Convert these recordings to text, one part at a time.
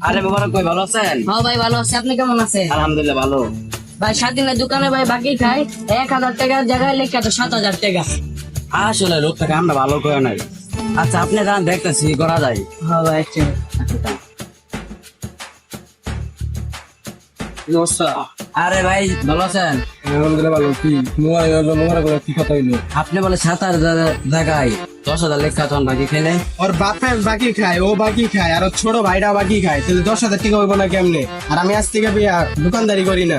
আরে মোবারক ভাই ভালো আছেন? হ্যাঁ ভাই ভালো আছে, আপনি কেমন আছেন? আলহামদুলিল্লাহ ভালো। ভাই স্বাধীনের দোকানে ভাই বাকি খাই 1,000 টাকার জায়গায় লেখা তো 7,000 টাকা। আসলে লোকটাকে আমরা ভালো করে নাই। আচ্ছা আপনি যান দেখতেছি করা যায়। হ্যাঁ ভাই ঠিক আরে ভাই ভালো আছেন? ভালো কি কি কথা হইলো? আপনি বলে 7,000 জায়গায় 10,000 লেখা তখন বাকি খেলে ওর বাপের বাকি খায়, ও বাকি খায়, আর ওর ছোট ভাইটা বাকি খায়, তাহলে 10,000 টাকা হইব না কেমনে? আর আমি আজ থেকে দোকানদারি করি না,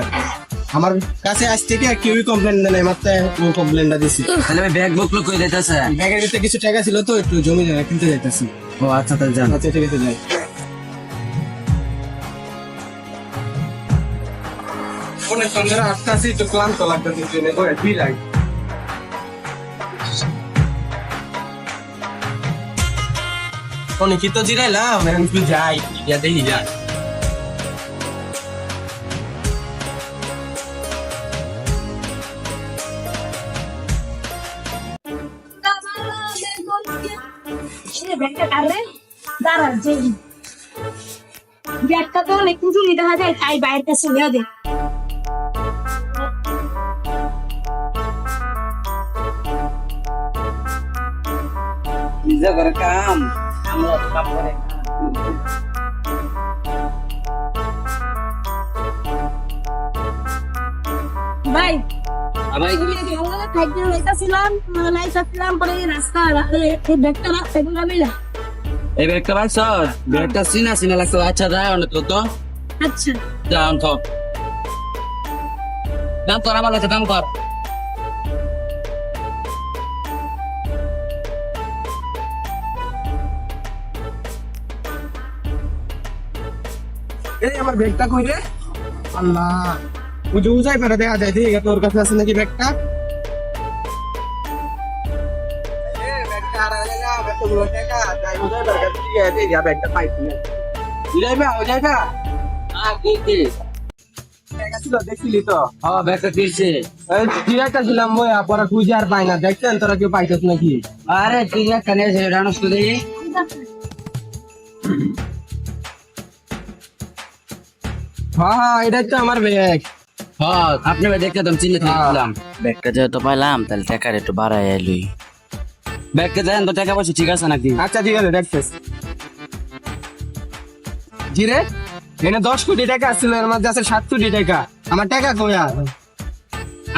আমার কাছে আজ থেকে কেউই কমপ্লেন দেয় না, মাত্র ও কমপ্লেনটা দিছি। তাহলে আমি ব্যাগ বুক করে দিতেছে। ব্যাগের ভিতরে কিছু টাকা ছিল তো, একটু জমি জায়গা কিনতে যাইতেছি। ও আচ্ছা তাহলে যান। আচ্ছা ঠিক আছে যাই। ফোনের সঙ্গে আসতে একটু ক্লান্ত লাগতেছে, দুই লাখ অনেক তো জিরাইলাম, একটু যাই দেখি যাই। ব্যাগটা তো অনেক কিছু নিতে হয়, তাই বাইরের কাছে নিয়ে দে। নিজে করে কাম আমরা সব করে ভাই ভাই খাইতে লাইতাছিলাম পরে রাস্তা এই ব্যাগটা রাখতে পারবি না। এই ব্যাগটা ভাই স্যার ব্যাগটা চিনা লাগছে। আচ্ছা যায় অনেক তো আচ্ছা দাম তো দাম কর আমার কাছে দাম কর। এই আমার ব্যাগটা কই রে? আল্লাহ, উজাই পারে দেখা যায়, ঠিক আছে তোর কাছে আছে নাকি ব্যাগটা? দেখছিলি তো? হ্যাঁ ব্যাগটা কিনছে। একটা ছিলাম বই পরে খুঁজে আর পাই না, দেখছেন তোরা কেউ পাইছিস নাকি? আরে তুই একটা নিয়েছে রানস তো দেখি। হ্যাঁ এটাই তো আমার ব্যাগ। হ্যাঁ আপনি ভাই দেখতে দাম চিনে দিলাম। ব্যাগটা যেহেতু পাইলাম তাহলে টাকার একটু বাড়াই এলুই। ব্যাগটা দেন তো টাকা পয়সা ঠিক আছে নাকি? আচ্ছা ঠিক আছে দেখছিস। জি রে, এখানে 10 কোটি টাকা আসছিল, এর মধ্যে আছে 7 কোটি টাকা। আমার টাকা কই?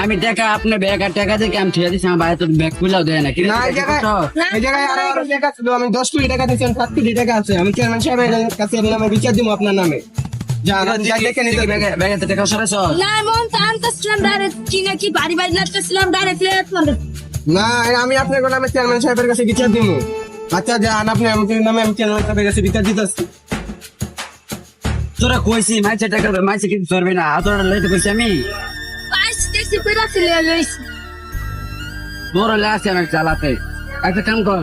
আমি টাকা আপনি ব্যাগ আর টাকা দিয়ে আমি ঠিক আছে আমার বাইরে তো ব্যাগ খুলেও দেয় না। না এই জায়গায় আরো টাকা ছিল, আমি 10 কোটি টাকা দিয়েছি, 7 কোটি টাকা আছে। আমি চেয়ারম্যান সাহেবের কাছে এর নামে বিচার দিব আপনার নামে। দেখে নিতে ব্যাগে টাকা সরাইছ? না মন তো আনতেছিলাম ডাইরেক্ট, কি না কি বাড়ি বাড়ি লাগতেছিলাম ডাইরেক্ট প্লেট মানে। না আমি আপনার নামে চেয়ারম্যান সাহেবের কাছে বিচার দিব। আচ্ছা যান আপনি আমাদের নামে, আমি চেয়ারম্যান সাহেবের কাছে বিচার দিতেছি। তোরা কইছি মাইছে টাকা মাইছে কিন্তু চলবে না, তোরা লেটে কইছি আমি পাঁচ দেখছি পেরা ছিল লইছি। তোর লাস্ট আমি চালাতে একটা কাম কর।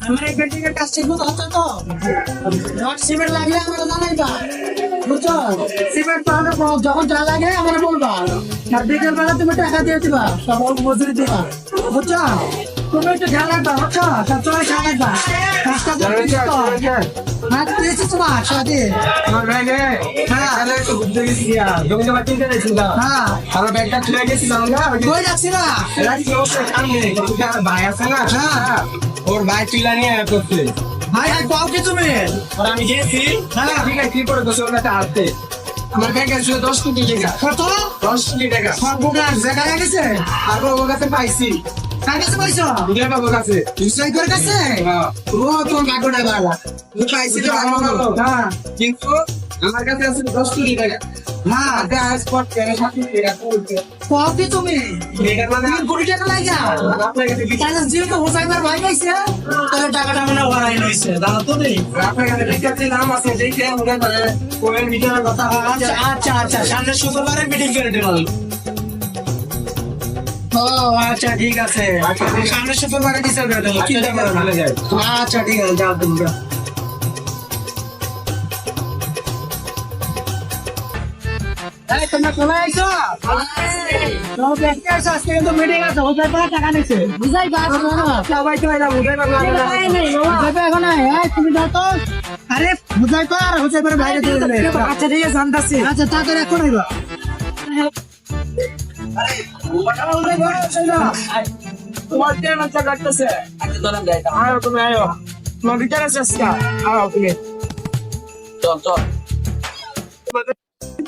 আমার এই বিল্ডিং-এর কাজ ঠিক মতো হচ্ছে তো? রড সিমেন্ট লাগলে আমার জানাইবা, বুঝছো? সিমেন্ট পাওয়ার পর যখন যা লাগে আমার বলবা, আর বিকেল বেলা তুমি টাকা দিয়ে দিবা, সব মজুরি দিবা, বুঝছো? তুমি একটু খেয়াল রাখবা, বুঝছো? সবসময় খেয়াল রাখবা। কাজটা হ্যাঁ দিয়েছি তোমার সারাদিন। আমার ব্যাগে তাহলে একটু ঘুরতে গেছি, জমি জমা কিনতে গেছিলাম। হ্যাঁ আমার ব্যাগটা ছুঁয়ে গেছিলাম না, কই যাচ্ছি না? ভাই আছে না, ওর ভাই তুলা নিয়ে করছে। ভাই ভাই পাও কি তুমি? আর আমি গেছি, হ্যাঁ ঠিক আছে, কি করে দোষ ওর কাছে আসতে। আমার ব্যাগে ছিল 10 কোটি টাকা। কত? 10 কোটি টাকা। সব বোকার জায়গা গেছে? আর ওর কাছে পাইছি, কার কাছে পাইছো? বুঝলে বাবুর কাছে। ইসরাইলের কাছে? হ্যাঁ। ও তোমার ভাগ্যটা ভালো। তুই পাইছি তো ভালো, হ্যাঁ কিন্তু আমার কাছে আছে 10 কোটি টাকা। হ্যাঁ আগে স্পট করে 7 কোটি টাকা তুলছে। পাও কি তুমি? এটার মানে 3 কোটি টাকা লাগা। আপনার কাছে তাহলে যেহেতু হোসাইবার ভাই পাইছে, তাহলে টাকাটা মনে ওরাই লইছে, জানো তো নেই? আপনার কাছে বিচার নাম আছে, যেইটা ওরা কোয়েল বিচারের কথা আচ্ছা আচ্ছা আচ্ছা, সামনে শুক্রবারে মিটিং করে দিলাম। ও আচ্ছা ঠিক আছে, সামনে শুক্রবারে ডিসাইড করে দেবো, চিন্তা করো না। আচ্ছা ঠিক আছে, যাও তোমরা। তোমরা চলে আইছো? তোর ব্যাগটা আছে আজকে কিন্তু মিটিং আছে হোজাই পাড়া টাকা নিছে বুঝাই বা সবাই তো এলাম হোজাই পাড়া ভাই নাই বাবা হোজাই পাড়া এখন এই তুমি যাও তো আরে হোজাই পাড়া বাইরে চলে যাবে আচ্ছা ঠিক আছে জানতাছি আচ্ছা তা করে এখন আইবা তোমার কে মাথা কাটতেছে আয় তুমি আয়ো তোমার বিচার আছে আজকে আয় তুমি চল চল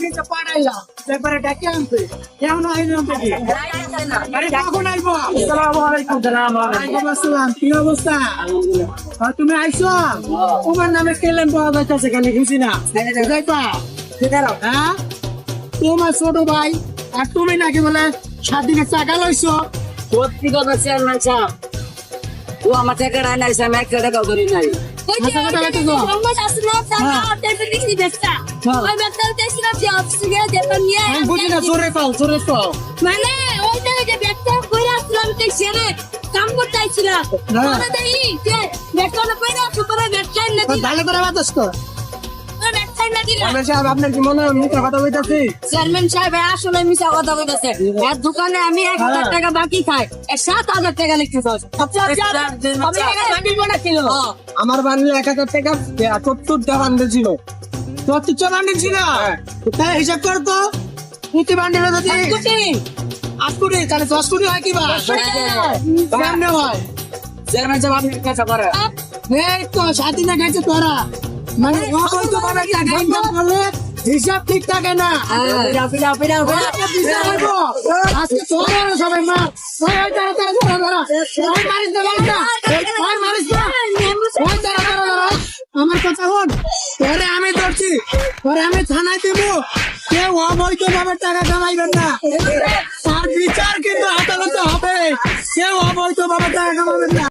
কিছু পাড়াইলা ব্যাপারে ডাকে আনতে কেমন আইলো তুমি আরে কখন আইবো আসসালামু আলাইকুম ওয়ালাইকুম আসসালাম কি অবস্থা তুমি আইছো তোমার নামে কেলেন পাওয়া যাইতেছে খালি খুশি না যাইবা হ্যাঁ তোমার ছোট ভাই আর তুমি নাকি বলে 7 দিনের টাকা লইছো সত্যি কথা চেয়ারম্যান সাহেব ও আমার টাকা নাই আমি 1 টাকা করি নাই ওই যে মোহাম্মদ আসলাম টাকা টেবিল দিছি বেচটা ওই বেচটা দেখছিলাম যে অফিসে গিয়ে দেখলাম নিয়ে বুঝি না জোরে পাও মানে ওই যে বেচটা কইরা আসলাম তো সেরে কাম করতে আইছিলাম ওরা দেই যে বেচটা না কইরা সুপারে বেচটা না দিলা ভালো করে বাতাস কর বেচটা না দিলা আমি সাহেব আপনার কি মনে হয় মুখে কথা কইতাছি চেয়ারম্যান সাহেব আসলে মিছা কথা কইতাছে এর দোকানে আমি 1000 টাকা বাকি খাই 7000 টাকা লিখতেছ আচ্ছা আমি টাকা দিব না ছিল আমার বান্ডেল 1000 টাকা 70টা বান্ডেল ছিল 74 বান্ডিল ছিল তাই হিসাব কর তো প্রতি বান্ডিলে যদি কোটি 8 কোটি তাহলে 10 কোটি হয় কি বা কেমনে হয় চেয়ারম্যান সাহেব আপনি কাছে করে এই তো সাথী না গেছে তোরা মানে অবৈধ ভাবে টাকা ইনকাম করলে হিসাব ঠিক থাকে না পিরা আজকে তোরা সবাই মার ওই তারা ওই মারিস না ওই মারিস না ওই তারা আমার কথা হন তোরে আমি ধরছি তোরে আমি থানায় দেবো কেউ অবৈধ ভাবে টাকা কামাইবেন না তার বিচার কিন্তু আদালতে হবে কেউ অবৈধ ভাবে টাকা কামাবেন না